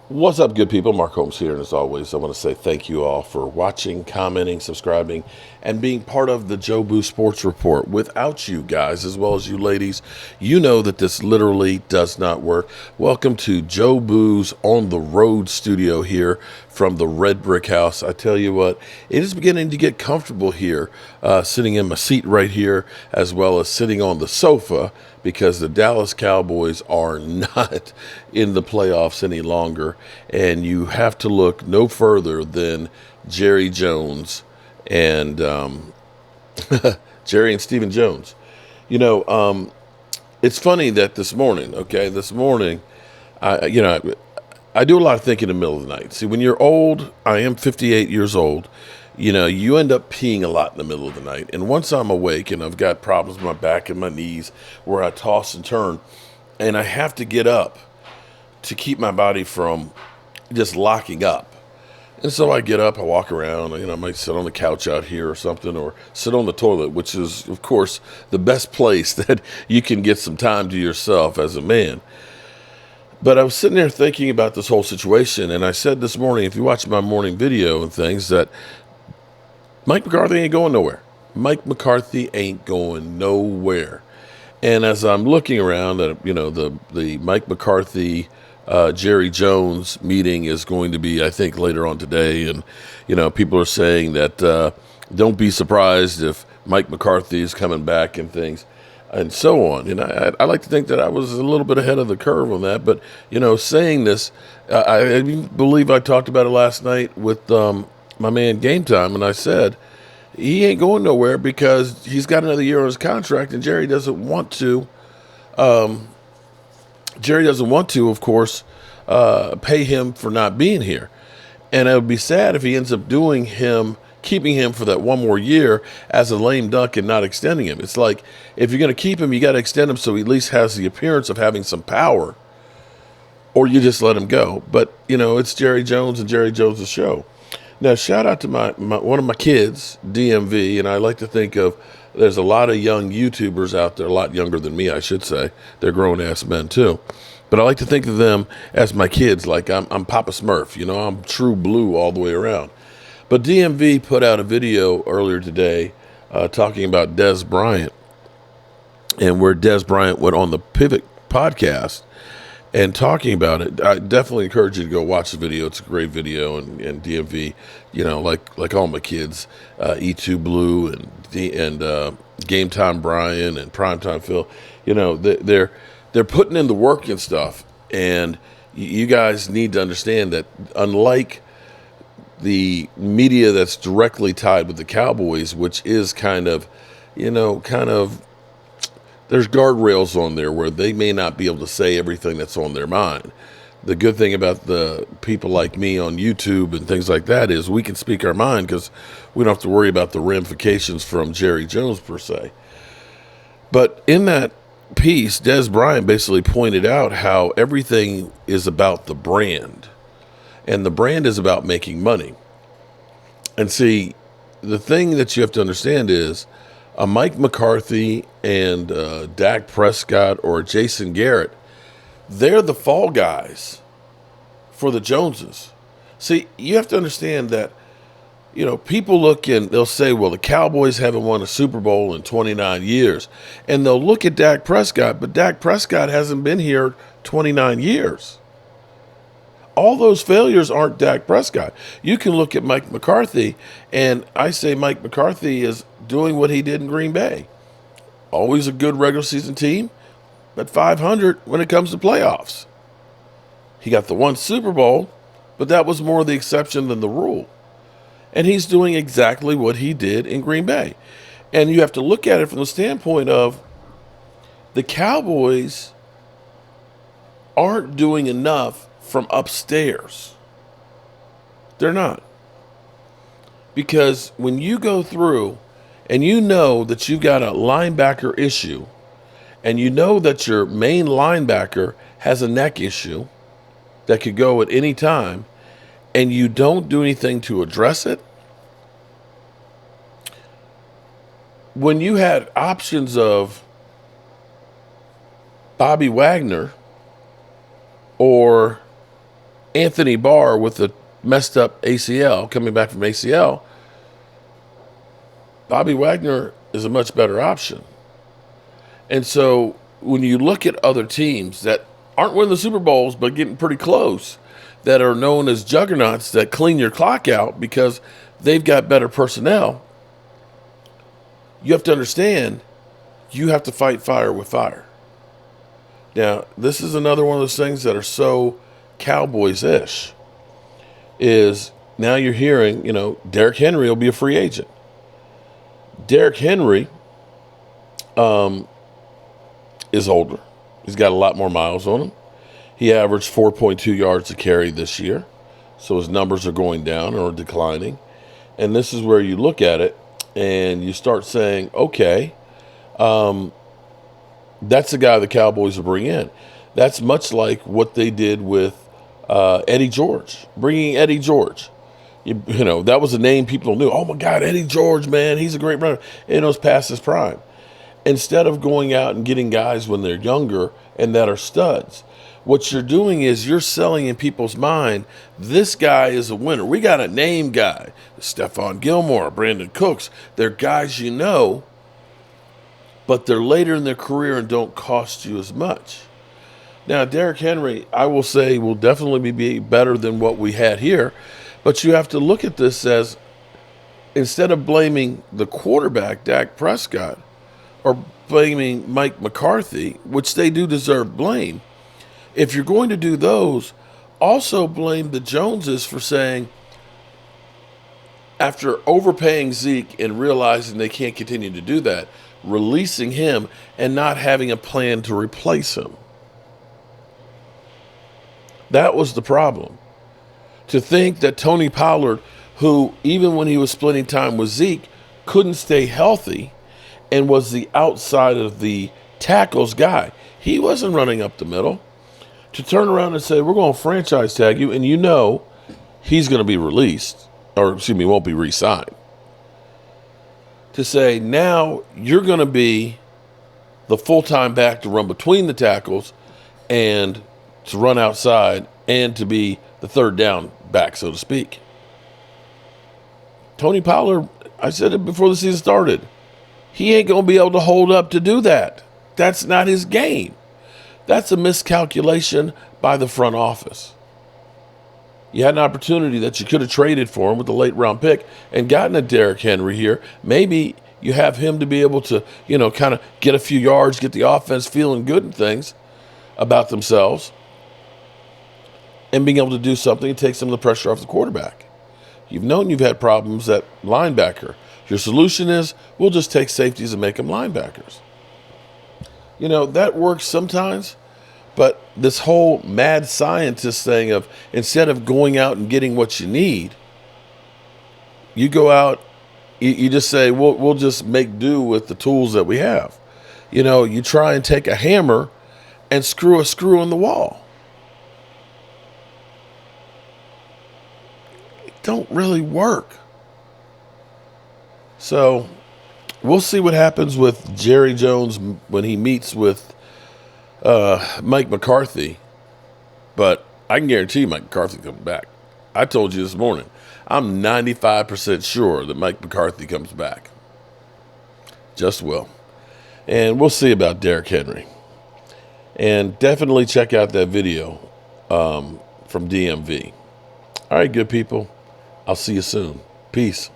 What's up, good people? Mark Holmes here, and as always, I want to say thank you all for watching, commenting, subscribing, and being part of the Joe Boo Sports Report. Without you guys, as well as you ladies, you know that this literally does not work. Welcome to Joe Boo's On the Road studio here from the Red Brick House. I tell you what, it is beginning to get comfortable here, sitting in my seat right here, as well as sitting on the sofa, because the Dallas Cowboys are not in the playoffs any longer. And you have to look no further than Jerry Jones and Jerry and Stephen Jones. It's funny that this morning, I do a lot of thinking in the middle of the night. See, when you're old, I am 58 years old, you end up peeing a lot in the middle of the night. And once I'm awake and I've got problems with my back and my knees where I toss and turn, and I have to get up to keep my body from just locking up. And so I get up, I walk around, I might sit on the couch out here or something, or sit on the toilet, which is, of course, the best place that you can get some time to yourself as a man. But I was sitting there thinking about this whole situation, and I said this morning, if you watch my morning video and things, that Mike McCarthy ain't going nowhere. Mike McCarthy ain't going nowhere. And as I'm looking around at, the Mike McCarthy, Jerry Jones meeting is going to be, I think, later on today. And, people are saying that don't be surprised if Mike McCarthy is coming back and things and so on. And I like to think that I was a little bit ahead of the curve on that. But, saying this, I believe I talked about it last night with my man Game Time, and I said he ain't going nowhere because he's got another year on his contract, and Jerry doesn't want to. Of course, pay him for not being here, and it would be sad if he ends up keeping him for that one more year as a lame duck and not extending him. It's like, if you're going to keep him, you got to extend him so he at least has the appearance of having some power, or you just let him go. But it's Jerry Jones and Jerry Jones' show. Now, shout out to my one of my kids, DMV, and I like to think of, there's a lot of young YouTubers out there, a lot younger than me, I should say. They're grown-ass men, too. But I like to think of them as my kids, like I'm Papa Smurf, I'm true blue all the way around. But DMV put out a video earlier today talking about Des Bryant, and where Des Bryant went on the Pivot podcast and talking about it. I definitely encourage you to go watch the video. It's a great video, and DMV, like all my kids, E2 Blue and Game Time Brian and Primetime Phil, they're putting in the work and stuff. And you guys need to understand that, unlike the media that's directly tied with the Cowboys, which is kind of there's guardrails on there where they may not be able to say everything that's on their mind. The good thing about the people like me on YouTube and things like that is we can speak our mind because we don't have to worry about the ramifications from Jerry Jones per se. But in that piece, Des Bryant basically pointed out how everything is about the brand, and the brand is about making money. And see, the thing that you have to understand is, Mike McCarthy and Dak Prescott or Jason Garrett, they're the fall guys for the Joneses. See, you have to understand that, people look and they'll say, well, the Cowboys haven't won a Super Bowl in 29 years. And they'll look at Dak Prescott, but Dak Prescott hasn't been here 29 years. All those failures aren't Dak Prescott. You can look at Mike McCarthy, and I say Mike McCarthy is doing what he did in Green Bay. Always a good regular season team, but 500 when it comes to playoffs. He got the one Super Bowl, but that was more the exception than the rule. And he's doing exactly what he did in Green Bay. And you have to look at it from the standpoint of, the Cowboys aren't doing enough from upstairs. They're not. Because when you go through and you know that you've got a linebacker issue, and you know that your main linebacker has a neck issue that could go at any time, and you don't do anything to address it, when you had options of Bobby Wagner or Anthony Barr with a messed up ACL, coming back from ACL, Bobby Wagner is a much better option. And so when you look at other teams that aren't winning the Super Bowls but getting pretty close, that are known as juggernauts that clean your clock out because they've got better personnel, you have to understand you have to fight fire with fire. Now, this is another one of those things that are so Cowboys-ish, is now you're hearing, Derrick Henry will be a free agent. Derrick Henry is older. He's got a lot more miles on him. He averaged 4.2 yards a carry this year, so his numbers are going down or declining. And this is where you look at it and you start saying, okay, that's the guy the Cowboys will bring in. That's much like what they did with Eddie George, bringing Eddie George. That was a name people knew. Oh, my God, Eddie George, man, he's a great runner. And it was past his prime. Instead of going out and getting guys when they're younger and that are studs, what you're doing is you're selling in people's mind, this guy is a winner. We got a name guy, Stephon Gilmore, Brandon Cooks. They're guys but they're later in their career and don't cost you as much. Now, Derrick Henry, I will say, will definitely be better than what we had here, but you have to look at this as, instead of blaming the quarterback, Dak Prescott, or blaming Mike McCarthy, which they do deserve blame, if you're going to do those, also blame the Joneses for saying, after overpaying Zeke and realizing they can't continue to do that, releasing him and not having a plan to replace him. That was the problem. To think that Tony Pollard, who even when he was splitting time with Zeke, couldn't stay healthy and was the outside of the tackles guy. He wasn't running up the middle. To turn around and say, we're going to franchise tag you, and he's going to be released, or won't be re-signed. To say, now you're going to be the full-time back to run between the tackles and to run outside and to be the third down back, so to speak. Tony Pollard, I said it before the season started, he ain't going to be able to hold up to do that. That's not his game. That's a miscalculation by the front office. You had an opportunity that you could have traded for him with the late round pick and gotten a Derrick Henry here. Maybe you have him to be able to, kind of get a few yards, get the offense feeling good and things about themselves, and being able to do something and take some of the pressure off the quarterback. You've known you've had problems at linebacker. Your solution is, we'll just take safeties and make them linebackers. That works sometimes, but this whole mad scientist thing of, instead of going out and getting what you need, you go out, you just say, we'll just make do with the tools that we have. You try and take a hammer and screw a screw in the wall. It don't really work. So we'll see what happens with Jerry Jones when he meets with Mike McCarthy. But I can guarantee Mike McCarthy comes back. I told you this morning, I'm 95% sure that Mike McCarthy comes back. Just will. And we'll see about Derrick Henry. And definitely check out that video from DMV. All right, good people. I'll see you soon. Peace.